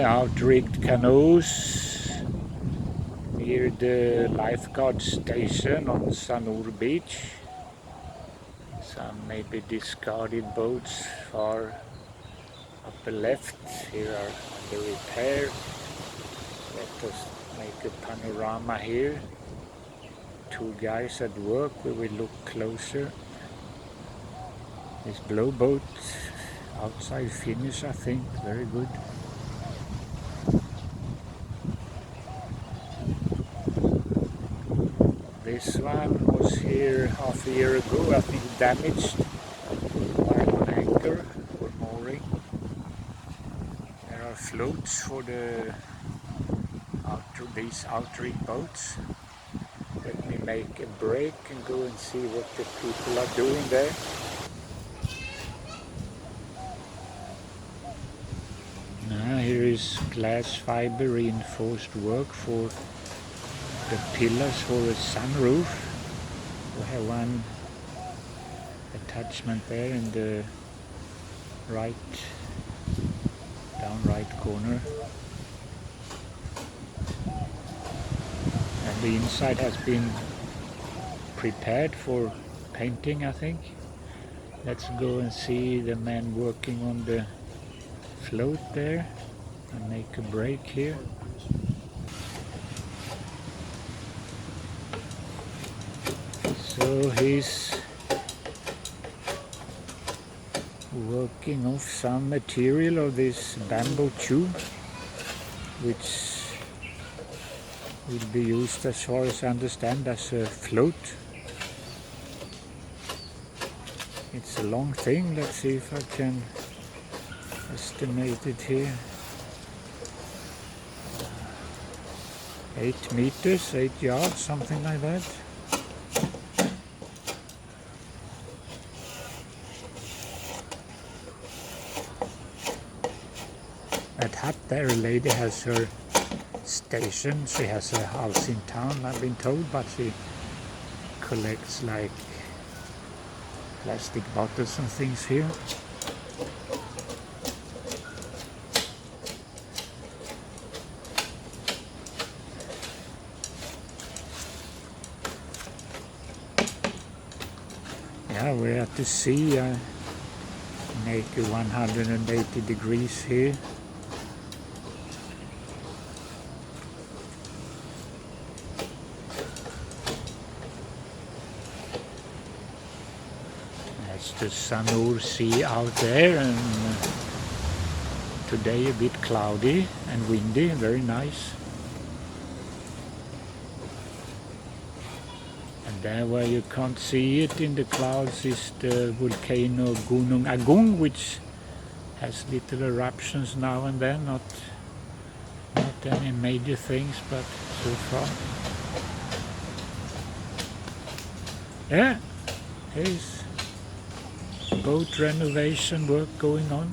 Outrigged canoes near the lifeguard station on Sanur beach. Some maybe discarded boats far upper left here are under repair. Let us make a panorama here. Two guys at work, we will look closer. This blowboat outside finish, I think, very good. This one was here half a year ago, I think damaged while on anchor for mooring. There are floats for these outrig boats. Let me make a break and go and see what the people are doing there. Now here is glass fiber reinforced work for the pillars for a sunroof. We have one attachment there in the down right corner. And the inside has been prepared for painting, I think. Let's go and see the man working on the float there and make a break here. So he's working off some material of this bamboo tube, which will be used, as far as I understand, as a float. It's a long thing. Let's see if I can estimate it here. 8 meters, 8 yards, something like that. That hut there, a lady has her station. She has a house in town, I've been told, but she collects like plastic bottles and things here. Yeah, we're at the sea. I make a 180 degrees here. That's the Sanur Sea out there, and today a bit cloudy and windy, very nice. And there where you can't see it in the clouds is the volcano Gunung Agung, which has little eruptions now and then, not any major things, but so far. Yeah, here's boat renovation work going on.